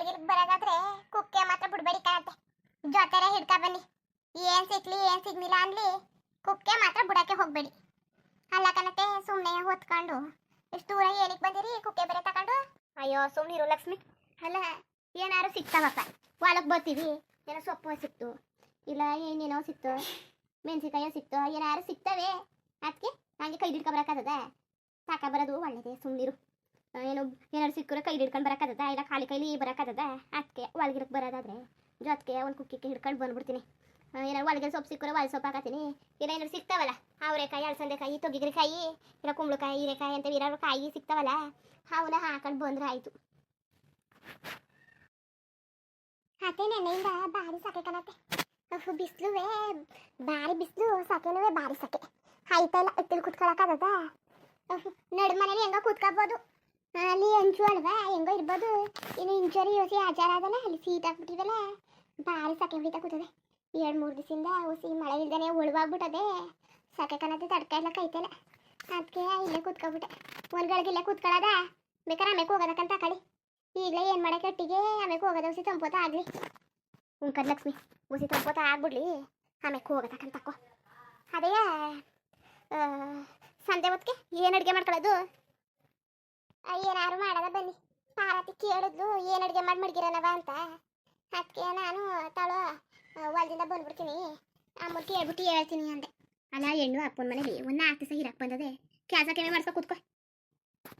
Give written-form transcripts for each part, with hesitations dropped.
ಒಳಗಿರ್ ಬರೋದಾದ್ರೆ ಕುಕ್ಕೆ ಮಾತ್ರ ಬಿಡ್ಬೇಡಿ ಕಾಣತ್ತೆ. ಜೊತೆರೆ ಹಿಡ್ಕ ಬನ್ನಿ. ಏನ್ ಸಿಕ್ಲಿ ಏನ್ ಸಿಗ್ಲಿಲ್ಲ ಅನ್ಲಿ ಕುಕ್ಕೆ ಮಾತ್ರ ಬಿಡಕ್ಕೆ ಹೋಗ್ಬೇಡಿ. ಅಲ್ಲ ಕಣತ್ತೆ, ಸುಮ್ಮನೆ ಹೊತ್ಕೊಂಡು ಇಷ್ಟು ದೂರ ಏನಕ್ಕೆ ಬಂದಿರಿ ಕುಕ್ಕೆ ಬೇರೆ ತಕೊಂಡು? ಅಯ್ಯೋ ಸುಮ್ಮನಿರು ಲಕ್ಷ್ಮಿ. ಅಲ್ಲ ಏನಾರು ಸಿಗ್ತಾವಪ್ಪ, ಹೊಲಕ್ಕೆ ಬರ್ತೀವಿ, ಏನೋ ಸೊಪ್ಪು ಸಿಕ್ತು, ಇಲ್ಲ ಏನೇನೋ ಸಿಕ್ತು, ಮೆಣಸಿಕಾಯೋ ಸಿಕ್ತು, ಏನಾರು ಸಿಗ್ತವೆ. ಅದಕ್ಕೆ ಹಂಗೆ ಕೈ ಹಿಡ್ಕೊಬರಕ್ಕದ ಸಾಕ ಬರೋದು ಒಳ್ಳೇದೇ. ಸುಮ್ಮನಿರು. ಏನು ಏನಾರು ಸಿಕ್ಕರೆ ಕೈ ಹಿಡ್ಕೊಂಡು ಬರೋಕ್ಕದ, ಇಲ್ಲ ಖಾಲಿ ಕೈಲಿ ಬರೋಕ್ಕದ. ಅದಕ್ಕೆ ಒಳಗಿರಕ್ಕೆ ಬರೋದಾದ್ರೆ ಜೊತೆಗೆ ಒಂದು ಕುಕ್ಕಿಕ್ಕೆ ಹಿಡ್ಕೊಂಡು ಬಂದ್ಬಿಡ್ತೀನಿ. ಏನಾರು ಒಳಗೆ ಸೊಪ್ಪು ಸಿಕ್ಕರೆ ಒಳಗೆ ಸೊಪ್ಪು ಹಾಕತ್ತೀನಿ. ಏನಾರು ಸಿಗ್ತಾವಲ್ಲ ಅವರೆಕಾಯಿ, ಅಳಸಂದೆಕಾಯಿ, ತೊಗರಿಕಾಯಿ, ಇಲ್ಲ ಕುಂಬಳಕಾಯಿ, ಹೀರೆಕಾಯಿ ಅಂತ ಏನಾರು ಕಾಯಿ ಸಿಗ್ತಾವಲ್ಲ ಅವನ್ನ ಹಾಕೊಂಡು ಬಂದ್ರೆ ಆಯಿತು. ಅತ್ತೆ ನೆನ್ನೆಯಿಂದ ಭಾರಿ ಸಕೆ ಕಣತ್ತೆ. ಬಿಸಿಲುವೆ ಭಾರಿ ಬಿಸಿಲು, ಸಕೆನುವೆ ಭಾರಿ ಸಕೆ. ಆಯ್ತಾ ಇಲ್ಲ ಇಟ್ಟಲ್ಲಿ ಕುತ್ಕೊಳಕ್ಕದ. ನಡು ಮನೇಲಿ ಹೆಂಗೋ ಕೂತ್ಕೋಬೋದು, ಅಲ್ಲಿ ಹಂಚು ಅಲ್ವಾ ಹೆಂಗೋ ಇರ್ಬೋದು. ಇನ್ನು ಇಂಚೋರಿ ಯೋಸಿ ಆಚಾರ ಅದಲ್ಲ, ಅಲ್ಲಿ ಸೀಟ್ ಹಾಕ್ಬಿಟ್ಟಿದಲ್ಲ, ಭಾರಿ ಸಕೆ ಹೊಡಿತಾ ಕೂತದೆ. 2-3 ದಿವಸದಿಂದ ಹುಸಿ ಮಳೆ ಇಲ್ದೇ ಉಳುವಾಗ್ಬಿಟ್ಟದೆ. ಸಕೆ ಕಣತೆ ತಡ್ಕ ಇಲ್ಲ ಕೈತಲ್ಲ. ಅದಕ್ಕೆ ಇಲ್ಲೇ ಕೂತ್ಕೊಬಿಟ್ಟೆ. ಒಂದ್ಗಳಿಗೆ ಇಲ್ಲೇ ಕೂತ್ಕೊಳ್ಳೋದ, ಬೇಕಾದ್ರೆ ಆಮೇಲೆ ಹೋಗೋದಕ್ಕಂತ ಕಳಿ. ಈಗಲೇ ಏನು ಮಾಡೋಕೆ ಒಟ್ಟಿಗೆ ಆಮೇಲೆ ಹೋಗೋದ ಹುಸಿ ತಂಪೋತ ಆಗಲಿ. ಉಂಕದ್ ಲಕ್ಷ್ಮಿ, ಹುಸಿ ತಂಪೋತ ಆಗ್ಬಿಡ್ಲಿ, ಆಮೇಲೆ ಹೋಗೋದಕ್ಕಂತ ತಕೋ. ಅದೇ ಸಂಜೆ ಹೊತ್ತಿಗೆ ಏನು ಅಡುಗೆ ಮಾಡ್ಕೊಳ್ಳೋದು? ಏನಾರು ಮಾಡೋದ ಬನ್ನಿ. ಪಾರತಿ ಕೇಳಿದ್ಲು ಏನು ಅಡುಗೆ ಮಾಡಿ ಮಡ್ಗಿರನವ ಅಂತ. ಅದಕ್ಕೆ ನಾನು ತಾಳು ಹೊಲದಿಂದ ಬಂದ್ಬಿಡ್ತೀನಿ, ಅಮ್ಮಕ್ಕೆ ಹೇಳ್ಬಿಟ್ಟು ಹೇಳ್ತೀನಿ ಅಂದೆ. ಅಲ್ಲ ಹೆಣ್ಣು ಅಪ್ಪನ ಮನೇಲಿ ಒಂದು 4 ದಿವಸ ಇರಕ್ಕೆ ಬಂದದೆ, ಕೆಲಸ ಕೆಮ್ಮೆ ಮಾಡ್ಸೋ ಕೂತ್ಕೋ.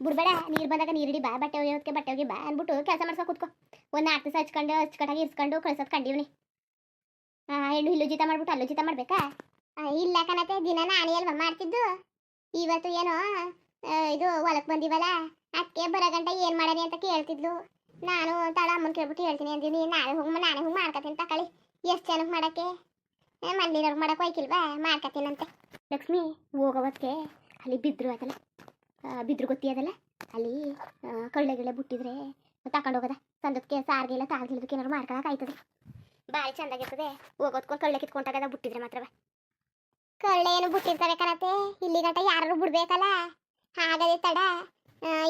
ಬಿಡ್ಬೇಡ, ನೀರು ಬಂದಾಗ ನೀರು ಹಿಡಿ ಬಾ, ಬಟ್ಟೆ ಒಗೆಯೋದಕ್ಕೆ ಬಟ್ಟೆ ಒಗಿ ಬಾ ಅಂದ್ಬಿಟ್ಟು ಕೆಲಸ ಮಾಡ್ಸೋ ಕೂತ್ಕೋ. ಒಂದು 4 ದಿವಸ ಅಚ್ಚುಕಟ್ಟಾಗಿ ಇರಿಸ್ಕೊಂಡು ಕಳ್ಸೋದು ಕಂಡೀವ್ನಿ. ಹೆಣ್ಣು ಇಲ್ಲೂ ಜೀತ ಮಾಡ್ಬಿಟ್ಟು ಅಲ್ಲೂ ಜೀತ ಮಾಡ್ಬೇಕಾ? ಇಲ್ಲ ಕಣತೆ, ದಿನ ನಾನೇ ಅಲ್ವಾ ಮಾಡ್ತಿದ್ದು. ಇವತ್ತು ಏನೋ ಇದು ಹೊಲಕ್ಕೆ ಬಂದಿವಲ್ಲ, ಅದಕ್ಕೆ ಬರೋ ಗಂಟ ಏನು ಮಾಡರಿ ಅಂತ ಕೇಳ್ತಿದ್ಲು. ನಾನು ತಾಳ ಅಮ್ಮನ ಕೇಳ್ಬಿಟ್ಟು ಹೇಳ್ತೀನಿ ಅಂದಿನಿ. ನಾಳೆ ಹೋಗಿ ಮಾಡ್ಕೊತೀನಿ ತಕೊಳ್ಳಿ. ಎಷ್ಟು ಜನಕ್ಕೆ ಮಾಡೋಕ್ಕೆ? ಮಣ್ಣಿನವ್ರಿಗೆ ಮಾಡೋಕೆ ಹೋಯ್ಕಿಲ್ವಾ, ಮಾಡ್ಕೊತೀನಂತೆ. ಲಕ್ಷ್ಮಿ ಹೋಗೋವಕ್ಕೆ ಅಲ್ಲಿ ಬಿದ್ರು ಅದಲ್ಲ, ಬಿದ್ರು ಗೊತ್ತಿಯದಲ್ಲ, ಅಲ್ಲಿ ಕಳ್ಳೆ ಬಿಟ್ಟಿದ್ರೆ ತಗೊಂಡು ಹೋಗೋದ. ಸಂದಕ್ಕೆ ಸಾರಿಗೆಲ್ಲ ತಾಳ್ಗಿಲ್ದಕ್ಕೆ ಏನಾದ್ರು ಮಾಡ್ಕೊಳಕ್ಕೆ ಆಯ್ತದೆ, ಭಾರಿ ಚೆಂದಾಗಿರ್ತದೆ. ಹೋಗೋದ್ಕೊಂಡು ಕಳ್ಳೆ ಕಿತ್ಕೊಂಡಾಗದ ಬಿಟ್ಟಿದ್ರೆ ಮಾತ್ರವ. ಕಳ್ಳೆ ಏನು ಬಿಟ್ಟಿರ್ತಾರೆ ಕಣತೆ, ಇಲ್ಲಿ ಗಂಟ ಯಾರು ಬಿಡ್ಬೇಕಲ್ಲ, ಹಾಗದೆ ತಡ.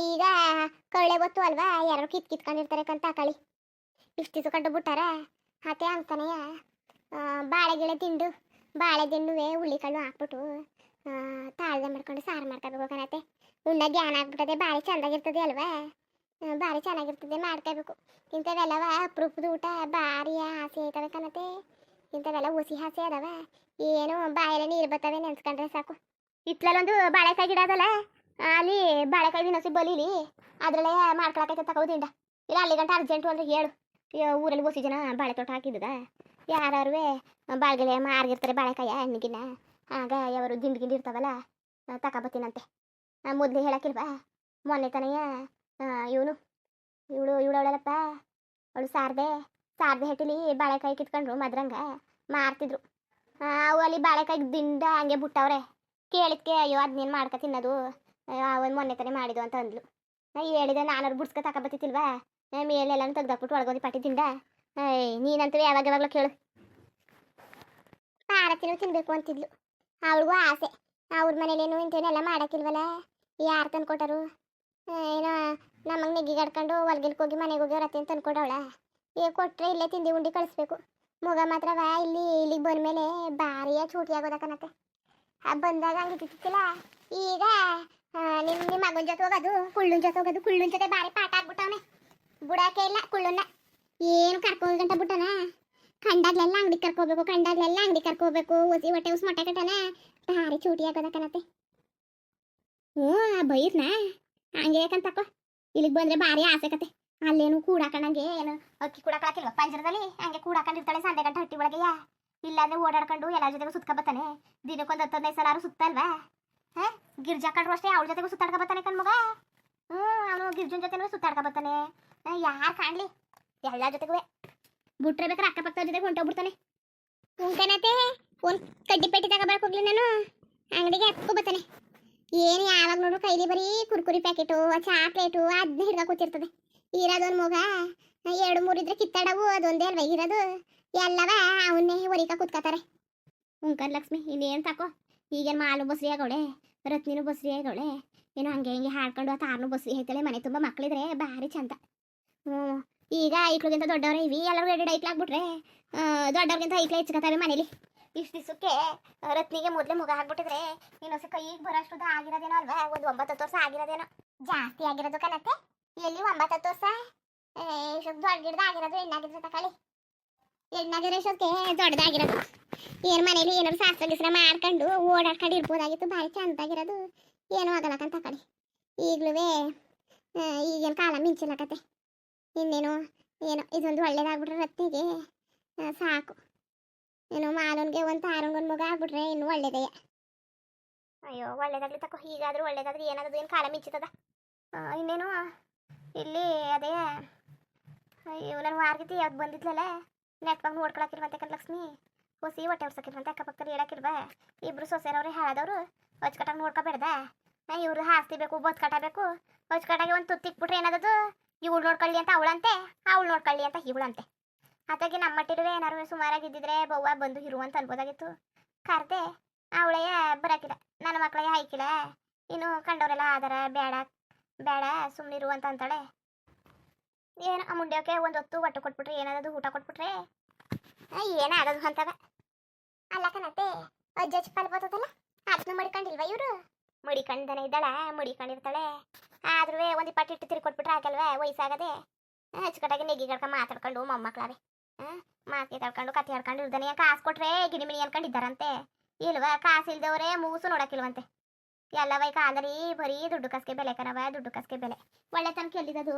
ಈಗ ಕಳ್ಳೆ ಗೊತ್ತು ಅಲ್ವಾ, ಯಾರು ಕಿತ್ಕೊಂಡಿರ್ತಾರೆ ಕಂತ ಕಳಿ. ಇಷ್ಟು ದಿವಸ ಕಂಡು ಬಿಟ್ಟಾರ. ಅತ್ತೆ ಅಂತಾನೆಯ ಬಾಳೆ ಗಿಳೆ ತಿಂಡು, ಬಾಳೆ ದಿಂಡುವೆ ಹುಳ್ಳಿಕಾಳು ಹಾಕ್ಬಿಟ್ಟು ತಾಳ್ದೆ ಮಾಡ್ಕೊಂಡು ಸಾರು ಮಾಡ್ಕೋಬೇಕು ಕಣತೆ. ಉಣ್ಣ ಜ್ಞಾನ ಆಗ್ಬಿಟ್ಟದೆ, ಭಾರಿ ಚೆಂದಾಗಿರ್ತದೆ ಅಲ್ವಾ, ಭಾರಿ ಚೆನ್ನಾಗಿರ್ತದೆ, ಮಾಡ್ಕೋಬೇಕು. ಇಂಥವೆಲ್ಲವ ಅಪರೂಪದ ಊಟ, ಭಾರಿ ಆಸೆ ಆಯ್ತವೆ ಕಣತೆ. ಇಂಥವೆಲ್ಲ ಹುಸಿ ಆಸೆ ಅದಾವ, ಏನು ಬಾಯಲ್ಲೇ ನೀರು ಬರ್ತವೆ ನೆನ್ಸ್ಕೊಂಡ್ರೆ ಸಾಕು. ಇತ್ಲಲ್ಲೊಂದು ಬಾಳೆಕಾಯಿ ಗಿಡ ಅದಲ್ಲ, ಅಲ್ಲಿ ಬಾಳೆಕಾಯಿ ವಿನೋಸಿ ಬಲೀಲಿ, ಅದರಲ್ಲೇ ಮಾಡ್ಕೊಳಕೈತೆ ತಗೋ ದಿಂಡ. ಇಲ್ಲ ಅಲ್ಲಿ ಗಂಟ ಅರ್ಜೆಂಟು ಅಂದ್ರೆ ಹೇಳು. ಊರಲ್ಲಿ ಹೊಸಿ ಜನ ಬಾಳೆ ತೋಟ ಹಾಕಿದ್ದದ, ಯಾರು ಬಾಳೆಗೆಲೆ ಮಾರ್ಗಿರ್ತಾರೆ ಬಾಳೆಕಾಯ ಹಣ್ಣಿಗಿನ್ನ. ಆಗ ಯಾವರು ದಿಂಡು ಇರ್ತಾವಲ್ಲ ತಗೊಬತ್ತೀನಂತೆ. ಮೊದಲೇ ಹೇಳಕ್ಕಿಲ್ವಾ, ಮೊನ್ನೆ ತನೆಯ ಇವಳಪ್ಪ ಅವಳು ಸಾರದೆ ಹೆಟ್ಟಿಲಿ ಬಾಳೆಕಾಯಿ ಕಿತ್ಕೊಂಡ್ರು ಮದ್ರಂಗ ಮಾರ್ತಿದ್ರು. ಅವು ಅಲ್ಲಿ ಬಾಳೆಕಾಯಿ ದಿಂಡ ಹಂಗೆ ಬಿಟ್ಟವ್ರೆ. ಕೇಳಿದ್ಕೆ ಅಯ್ಯೋ ಅದನ್ನೇನು ಮಾಡ್ಕೊ ತಿನ್ನೋದು, ಒಂದು ಮೊನ್ನೆ ತಾನೇ ಮಾಡಿದ್ದು ಅಂತ ಅಂದ್ಲು. ಹೇಳಿದೆ ನಾನಾರು ಬುಡ್ಸ್ಕೊ ತಗೊಬತ್ತಿಲ್ವಾ, ಮೇಲೆಲ್ಲ ತೆಗ್ದಾಕ್ಬಿಟ್ಟು ಒಳಗೋದಿ ಪಟ್ಟಿ ದಿಂಡ. ನೀನಂತವೇ ಯಾವಾಗಲೂ ಕೇಳು. ಪಾರತಿನೂ ತಿನ್ಬೇಕು ಅಂತಿದ್ಲು, ಅವಳಿಗೂ ಆಸೆ. ಅವ್ರ ಮನೇಲೇನು ಇಂಥವನ್ನೆಲ್ಲ ಮಾಡೋಕ್ಕಿಲ್ವಲ್ಲ, ಯಾರು ತಂದ್ಕೊಟ್ಟರು? ಏನೋ ನಮಗೆ ನೆಗ್ಗಿ ಗಡ್ಕೊಂಡು ಹೊಲ್ಗಿಲ್ಗೆ ಹೋಗಿ ಮನೆಗೆ ಹೋಗಿ ರತ್ತಿ ತಂದ್ಕೊಡವಳ. ಕೊಟ್ಟರೆ ಇಲ್ಲೇ ತಿಂಡಿ ಉಂಡಿ ಕಳಿಸ್ಬೇಕು. ಮಗ ಮಾತ್ರವ ಇಲ್ಲಿಗೆ ಬಂದಮೇಲೆ ಭಾರಿಯ ಚೂಟಿ ಆಗೋದ ಕಣತ್ತೆ. ಬಂದಾಗ ಹಂಗಿತ್ತಿಲ್ಲ. ಈಗ ನಿಮ್ಮ ಮಗನ ಜೊತೆ ಹೋಗೋದು, ಕುಳ್ಳನ ಜೊತೆ ಭಾರಿ ಪಾಠ ಆಗ್ಬಿಟ್ಟವನೆ. ಬುಡಾಕೆ ಇಲ್ಲ ಕುಳ್ಳನ್ನ, ಏನು ಕರ್ಕೊಂಡು ಗಂಟ ಬಿಟ್ಟನ. ಕಂಡಾಗ್ಲೆಲ್ಲ ಅಂಗಡಿ ಕರ್ಕೋಬೇಕು, ಒಸಿ ಹೊಟ್ಟೆ ಉಸ್ ಮೊಟ್ಟೆ ಕಟ್ಟನ, ಭಾರಿ ಚೂಟಿ ಆಗೋದ ಕಣತ್ತೆ. ಬೈರ್ನಾ ಹಂಗೆ ಯಾಕಂತಕೋ, ಇಲ್ಲಿಗೆ ಬಂದರೆ ಭಾರಿ ಆಸೆ ಕತೆ. ಅಲ್ಲೇನು ಕೂಡಾಕೊಂಡಂಗೆ ಏನು ಅಕ್ಕಿ ಕೂಡಾಕಿಲ್ವ ಪಂಜರದಲ್ಲಿ, ಹಂಗೆ ಕೂಡಾಕೊಂಡಿರ್ತಾಳೆ ಸಂಡೆ ಗಂಟೆ ಹಟ್ಟಿ ಒಳಗೆಯ. ಇಲ್ಲಾಂದ್ರೆ ಓಡಾಡ್ಕೊಂಡು ಎಲ್ಲ ಜೊತೆಗೂ ಸುತ್ಕೊಬತ್ತಾನೆ. ದಿನಕ್ಕೊಂದು 10-15 ಸಲ ಸುತ್ತಲ್ವಾ? ಗಿರ್ಜಾಕೊಂಡ್ರು ಅಷ್ಟೇ, ಅವಳ ಜೊತೆಗೂ ಸುತ್ತಾಡ್ಕೊಬತ್ತಾನೆ ಕಣ್ಮಗ. ಅವನು ಗಿರ್ಜನ್ ಜೊತೆನೂ ಸುತ್ತಾಡ್ಕೊಬತ್ತಾನೆ. ಯಾರು ಕಾಣಲಿ ಎಲ್ಲ ಜೊತೆಗೂ ಬಿಟ್ರೆ ಬೇಕಾದ್ರೆ ಅಕ್ಕಪಕ್ಕದ ಜೊತೆಗೆ ಹೊಂಟೋಗ್ಬಿಡ್ತಾನೆ. ಉಂಕನತೆ ಒಂದು ಕಡ್ಡಿ ಪೆಟ್ಟಿ ತಗೋಬರಕ್ಕೆ ಹೋಗ್ಲಿ ನಾನು, ಅಂಗಡಿಗೆ ಹತ್ಕೊಬತ್ತಾನೆ. ಏನು ಯಾವಾಗ ನೋಡ್ರು ಕೈಲಿ ಬರೀ ಕುರ್ಕುರಿ ಪ್ಯಾಕೆಟು, ಚಾಕ್ಲೇಟು ಅದನ್ನ ಹಿಡ್ಕ ಕೂತಿರ್ತದೆ. ಇರೋದೊಂದು ಮಗ 2-3 ಇದ್ರೆ ಕಿತ್ತಾಡವು, ಅದೊಂದೇ ಅಲ್ವ ಇರೋದು. ಎಲ್ಲವ ಅವನ್ನೇ ಹೊರಿಕ ಕೂತ್ಕೋತಾರೆ. ಉಂಕನ್ ಲಕ್ಷ್ಮಿ ಇನ್ನೇನು ಸಾಕೋ. ಈಗೇನು ಮಾಲು ಬಸ್ರಿ ಆಗವಳೆ, ರತ್ನಿನೂ ಬಸ್ರಿ ಆಗವಳೆ. ಏನೋ ಹಂಗೆ ಹಿಂಗೆ ಹಾಡ್ಕೊಂಡು ಆ ತಾರನು ಬಸ್ರಿ ಐತಳೆ. ಮನೆ ತುಂಬ ಮಕ್ಕಳಿದ್ರೆ ಭಾರಿ ಚಂದ. ಈಗ ಐಕ್ಳಿಗಿಂತ ದೊಡ್ಡವ್ರೆ ಇವಿ ಎಲ್ಲರೂ ಎಡೆ ಐಕ್ಲಾಗ್ಬಿಟ್ರೆ ದೊಡ್ಡವ್ರಿಗಿಂತ ಐಕ್ಲೆ ಹೆಚ್ಚಕತ್ತಾವೆ ಮನೇಲಿ. ಇಷ್ಟು ದಿವಸಕ್ಕೆ ರತ್ನಿಗೆ ಮೊದಲೇ ಮುಗ ಹಾಕ್ಬಿಟ್ಟಿದ್ರೆ ಇನ್ನೊಂದ್ಸ ಕೈಗೆ ಬರೋಷ್ಟು ಆಗಿರೋದೇನೋ ಅಲ್ವಾ, ಒಂದು 9-10 ವರ್ಷ ಆಗಿರೋದೇನೋ ಜಾಸ್ತಿ ಆಗಿರೋದು ಕಣತ್ತೆ. ಎಲ್ಲಿ 9-10 ವರ್ಷ ಇಷ್ಟೊಂದು ದೊಡ್ಡ ಗಿಡದ ಆಗಿರೋದು ಹೆಣ್ಣಾಗಿದ್ರೆ ತಕೊಳ್ಳಿ, ಹೆಣ್ಣಾಗಿರೋ ಇಷ್ಟೊತ್ತಿಗೆ ದೊಡ್ಡದಾಗಿರೋದು. ಏನು ಮನೇಲಿ ಏನಾದ್ರು ಶಾಸ್ತ್ರ ಗಿಸ್ತ್ರ ಮಾಡ್ಕೊಂಡು ಓಡಾಡ್ಕೊಂಡು ಇರ್ಬೋದಾಗಿತ್ತು, ಭಾರಿ ಚಂದಾಗಿರೋದು. ಏನೂ ಆಗಲ್ಲಕಂತ ತಕೊಳ್ಳಿ. ಈಗಲೂ ಈಗಿನ ಕಾಲ ಮಿಂಚಿಲ್ಲಕತ್ತೆ. ಇನ್ನೇನು ಏನೋ ಇದೊಂದು ಒಳ್ಳೇದಾಗ್ಬಿಟ್ರೆ ರತ್ನಿಗೆ ಸಾಕು. ಏನೋ ಮಾಲನ್ಗೆ ಒಂದು ತಾರಂಗೊಂದು ಮಗ ಆಗ್ಬಿಟ್ರೆ ಇನ್ನು ಒಳ್ಳೇದೇ. ಅಯ್ಯೋ ಒಳ್ಳೇದಾಗ್ಲಿ ತಕೋ, ಹೀಗಾದ್ರೂ ಒಳ್ಳೇದಾದ್ರೂ ಏನಾದ್ರು ಏನು ಕಾಲ ಮಿಂಚಿತದ. ಇನ್ನೇನು ಇಲ್ಲಿ ಅದೇ ಅಯ್ಯೋ ನನ್ನ ವಾರ್ಗಿತಿ ಯಾವ್ದು ಬಂದಿದ್ಲಲ್ಲ, ನೆಟ್ವಾಗ ನೋಡ್ಕೊಳಕಿಲ್ವಂತೆ ಲಕ್ಷ್ಮಿ, ಹೊಸಿ ಹೊಟ್ಟೆ ಹೊಡ್ಸಕಿಲ್ವಂತೆ. ಅಕ್ಕಪಕ್ಕದಲ್ಲಿ ಹೇಳಕ್ಕಿಲ್ವಾ, ಇಬ್ರು ಸೊಸೆರವ್ರೆ ಹಾಳದವ್ರು ಹೊಚ್ಕಟ್ಟಾಗ ನೋಡ್ಕೊಬೇಡ್ದ. ಇವ್ರು ಆಸ್ತಿ ಬೇಕು ಬದುಕಟ್ಟಬೇಕು, ಹೊಚ್ಕಟ್ಟಾಗೆ ಒಂದು ತುತ್ತಿಕ್ಬಿಟ್ರೆ ಏನದದು, ಇವಳು ನೋಡ್ಕೊಳ್ಳಿ ಅಂತ ಅವಳಂತೆ, ಅವಳು ನೋಡ್ಕೊಳ್ಳಿ ಅಂತ ಇವಳಂತೆ. ಅತ್ತಾಗಿ ನಮ್ಮ ಮಟ್ಟಿರುವೆ ಏನಾರು ಸುಮಾರಾಗಿದ್ದಿದ್ರೆ ಬವ್ವ ಬಂದು ಇರುವಂತ ಅನ್ಬೋದಾಗಿತ್ತು. ಕರ್ದೆ ಅವಳೆಯ ಬರಾಕಿಲ್ಲ, ನನ್ನ ಮಕ್ಕಳಿಗೆ ಹಾಯ್ಕಿಲ್ಲ, ಇನ್ನು ಕಂಡವರೆಲ್ಲ ಆಧಾರ ಬೇಡ ಬೇಡ ಸುಮ್ಮನಿರು ಅಂತ ಅಂತಾಳೆ. ಏನು ಆ ಮುಂಡ್ಯಕ್ಕೆ ಒಂದು ಹೊತ್ತು ಒಟ್ಟು ಕೊಟ್ಬಿಟ್ರೆ ಏನದು ಊಟ ಕೊಟ್ಬಿಟ್ರೆ ಏನಾಗದು ಅಂತವ. ಅಲ್ಲ ಕಣತ್ತೆ, ಅಜ್ಜ ಪಾಲ್ ಬರ್ತದಲ್ಲ ಅದನ್ನು ಮಡಿಕೊಂಡಿಲ್ವ ಇವರು? ಮಡಿಕಂಡನೆ ಇದ್ದಾಳ, ಮಡಿಕೊಂಡಿರ್ತಾಳೆ. ಆದ್ರೂ ಒಂದು ಇಪ್ಪಟ್ಟಿಟ್ಟು ತಿರ್ಕೊಟ್ಬಿಟ್ರೆ ಹಾಕಲ್ವ ವಯಸ್ಸಾಗದೆ. ಅಚ್ಚುಕಟ್ಟಾಗಿ ನೆಗಿ ಕಡ್ಕ ಮಾತಾಡ್ಕೊಂಡು ಮೊಮ್ಮಕ್ಳವೆ ಮಾತಿ ತಡ್ಕೊಂಡು ಕತೆ ಹೇಳ್ಕೊಂಡು ಇರ್ದಾನೆ. ಕಾಸು ಕೊಟ್ರೆ ಗಿಣಿಮಿಣಿ ಅನ್ಕೊಂಡಿದ್ದಾರಂತೆ, ಇಲ್ವಾ ಕಾಸು ಇಲ್ದವ್ರೆ ಮೂಸು ನೋಡಕ್ಕಿಲ್ವಂತೆ. ಎಲ್ಲವ ಈ ಕಾಲದಲ್ಲಿ ಬರೀ ದುಡ್ಡು ಕಸ್ಗೆ ಬೆಲೆ ಕಣವ, ದುಡ್ಡು ಕಸ್ಗೆ ಬೆಲೆ. ಒಳ್ಳೆ ತನಕ ಎಲ್ಲಿದದು?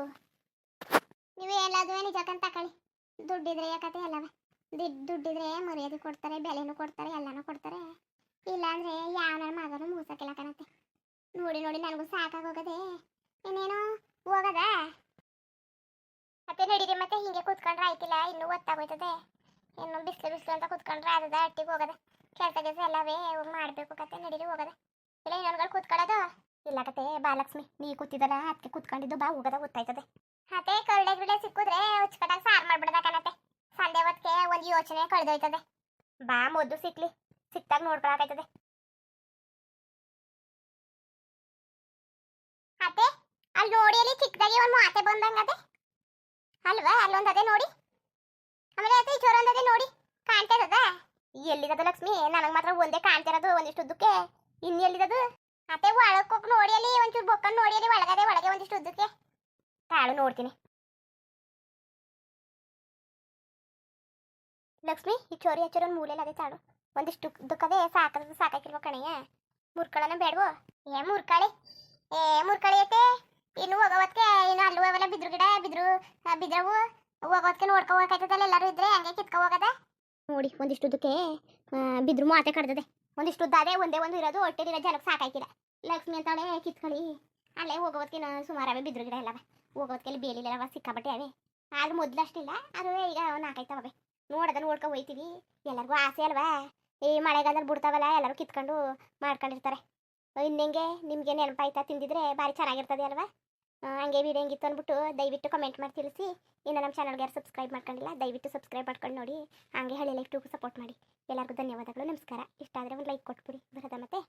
ನೀವೇ ಎಲ್ಲದೂ ನಿಜಕ್ಕಂತ ತಕೊಳ್ಳಿ, ದುಡ್ಡಿದ್ರೆ ಯಾಕತೆ ಎಲ್ಲವ. ದುಡ್ಡಿದ್ರೆ ಮರ್ಯಾದೆ ಕೊಡ್ತಾರೆ, ಬೆಲೆನೂ ಕೊಡ್ತಾರೆ, ಎಲ್ಲನೂ ಕೊಡ್ತಾರೆ. ಇಲ್ಲಾಂದ್ರೆ ಯಾವ ನನ್ನ ಮಗನೂ ಮೂಸಕ್ಕಿಲ್ಲ ಕಣತ್ತೆ. ನೋಡಿ ನೋಡಿ ನನಗೂ ಸಾಕಾಗೋಗದೆ, ಇನ್ನೇನು ಹೋಗದ ಮತ್ತೆ ನಡೀರಿ. ಮತ್ತೆ ಹೀಗೆ ಕೂತ್ಕೊಂಡ್ರೆ ಆಯ್ತಿಲ್ಲ, ಇನ್ನೂ ಒತ್ತಾಗೋಯ್ತದೆ. ಇನ್ನು ಬಿಸಿಲು ಅಂತ ಕೂತ್ಕೊಂಡ್ರೆ ಅದದ ಅಟ್ಟಿಗೆ ಹೋಗದ. ಕೆಲಸ ಎಲ್ಲವೇ ಮಾಡಬೇಕು ಕತೆ, ನಡೀರಿ ಹೋಗದ. ಇಲ್ಲ ಇನ್ನೊಂದ್ಗಳು ಕೂತ್ಕೊಳ್ಳೋದು ಇಲ್ಲ ಕತೆ. ಬಾಲಕ್ಷ್ಮಿ ನೀ ಕೂತಿದ್ದಲ್ಲ ಅದಕ್ಕೆ ಕೂತ್ಕೊಂಡಿದ್ದು, ಬಾ ಹೋಗದ ಗೊತ್ತಾಯ್ತದೆ. ಅದೇ ಕರಡೆ ಗಿಡೆ ಸಿಕ್ಕಿದ್ರೆ ಹುಚ್ಕಟ್ಟಾಗ ಸಾರು ಮಾಡ್ಬಿಡದ ಕಣತೆ. ಸಂಡೆ ಹೊತ್ತಿಗೆ ಒಂದು ಯೋಚನೆ ಕಳೆದೋಯ್ತದೆ. ಬಾ ಮೊದ್ದು ಸಿಕ್ಲಿ, ಸಿಕ್ತಾಗ ನೋಡ್ಕೊಳಕಾಯ್ತದೆ. ಅತ್ತೆ ಅಲ್ಲಿ ನೋಡಿ, ಅಲ್ಲಿ ಚಿಕ್ಕದಾಗಿ ಒಂದು ಮಾತೆ ಬಂದಂಗದೆ ಅಲ್ವಾ, ಅಲ್ಲೊಂದು ಅದೇ ನೋಡಿ. ಆಮೇಲೆ ಅದೇ ಚೋರೊಂದದೇ ನೋಡಿ ಕಾಣ್ತಿರದ. ಎಲ್ಲಿದದ ಲಕ್ಷ್ಮಿ? ನನಗೆ ಮಾತ್ರ ಒಂದೇ ಕಾಣ್ತಿರೋದು ಒಂದಿಷ್ಟು ಉದ್ದಕ್ಕೆ, ಇನ್ನು ಎಲ್ಲಿದದು? ಅತ್ತೆ ಒಳಕ್ಕೆ ನೋಡಿ, ಅಲ್ಲಿ ಒಂಚೂರು ಬೊಕ್ಕನ್ನು ನೋಡಿ, ಅಲ್ಲಿ ಒಳಗದೆ ಒಳಗೆ ಒಂದಿಷ್ಟು ಉದ್ದಕ್ಕೆ ತಾಳು ನೋಡ್ತೀನಿ. ಲಕ್ಷ್ಮಿ ಈ ಚೋರಿ ಹಚ್ಚಿರೋ ಮೂಲೆಯಲ್ಲಿ ಅದೇ ತಾಳು, ಒಂದಿಷ್ಟು ಉದ್ದಕ್ಕದೆ ಸಾಕಾಕಿಲ್ವ ಕಣೆಯ? ಮುರ್ಕೊಳ್ಳೋಣ ಬೇಡವೋ? ಮುರ್ಕಳಿ ಮುರ್ಕಳಿ ಐತೆ. ಇನ್ನು ಹೋಗೋವತ್ಗೆ ಇನ್ನು ಅಲ್ಲೂ ಅವೆಲ್ಲ ಬಿದ್ರು ಗಿಡ ಬಿದ್ರವು ಹೋಗೋದಕ್ಕೆ ನೋಡ್ಕೊ ಹೋಗಕ್ಕಾಯ್ತದಲ್ಲ, ಎಲ್ಲರೂ ಇದ್ರೆ ಹಂಗೆ ಕಿತ್ಕೊ ಹೋಗದ. ನೋಡಿ ಒಂದಿಷ್ಟು ಉದ್ದಕ್ಕೆ ಬಿದ್ರು ಮಾತೆ ಕಡ್ದದೆ, ಒಂದಿಷ್ಟು ಉದ್ದಾದೆ ಒಂದೇ ಒಂದು ಇರೋದು, ಹೊಟ್ಟೆಲಿರೋ ಜನಕ್ಕೆ ಸಾಕಾಯ್ತಿಲ್ಲ. ಲಕ್ಷ್ಮಿ ಅಂತಾಳೆ ಕಿತ್ಕೊಳ್ಳಿ. ಅಲ್ಲೇ ಹೋಗೋದಕ್ಕೆ ಸುಮಾರವೆ ಬಿದ್ರು ಗಿಡ ಎಲ್ಲವ, ಹೋಗೋದಕ್ಕೆ ಬೇಲಿಲ್ಲವ ಸಿಕ್ಕಾಬಟ್ಟೆ ಅವೆ. ಆದ್ರೂ ಮೊದ್ಲು ಅಷ್ಟಿಲ್ಲ, ಅದು ಈಗ ನಾಲ್ಕಾಯ್ತವೆ. ನೋಡ್ಕೊ ಹೋಯ್ತೀವಿ, ಎಲ್ಲರಿಗೂ ಆಸೆ ಅಲ್ವಾ. ಈ ಮಳೆಗಾಲದಲ್ಲಿ ಬಿಡ್ತಾವಲ್ಲ, ಎಲ್ಲರೂ ಕಿತ್ಕೊಂಡು ಮಾಡ್ಕೊಂಡಿರ್ತಾರೆ. ಇನ್ನೆಂಗೆ ನಿಮಗೆ ನೆನಪಾಯ್ತಾ ತಿಂದಿದ್ರೆ ಭಾರಿ ಚೆನ್ನಾಗಿರ್ತದೆ ಅಲ್ವಾ? ಹಂಗೆ ವಿಡಿಯೋ ಹೆಂಗಿತ್ತು ಅಂದ್ಬಿಟ್ಟು ದಯವಿಟ್ಟು ಕಮೆಂಟ್ ಮಾಡಿ ತಿಳಿಸಿ. ಇನ್ನು ನಮ್ಮ ಚಾನಲ್ಗೆ ಯಾರು ಸಬ್ಸ್ಕ್ರೈಬ್ ಮಾಡ್ಕೊಂಡಿಲ್ಲ ದಯವಿಟ್ಟು ಸಬ್ಸ್ಕ್ರೈಬ್ ಮಾಡ್ಕೊಂಡು ನೋಡಿ, ಹಂಗೆ ಹಳ್ಳಿ ಲೈಫ್ ಟೂಗೂ ಸಪೋರ್ಟ್ ಮಾಡಿ. ಎಲ್ಲರಿಗೂ ಧನ್ಯವಾದಗಳು, ನಮಸ್ಕಾರ. ಇಷ್ಟ ಆದರೆ ಒಂದು ಲೈಕ್ ಕೊಟ್ಬಿಡಿ. ಬರೋದ ಮತ್ತೆ.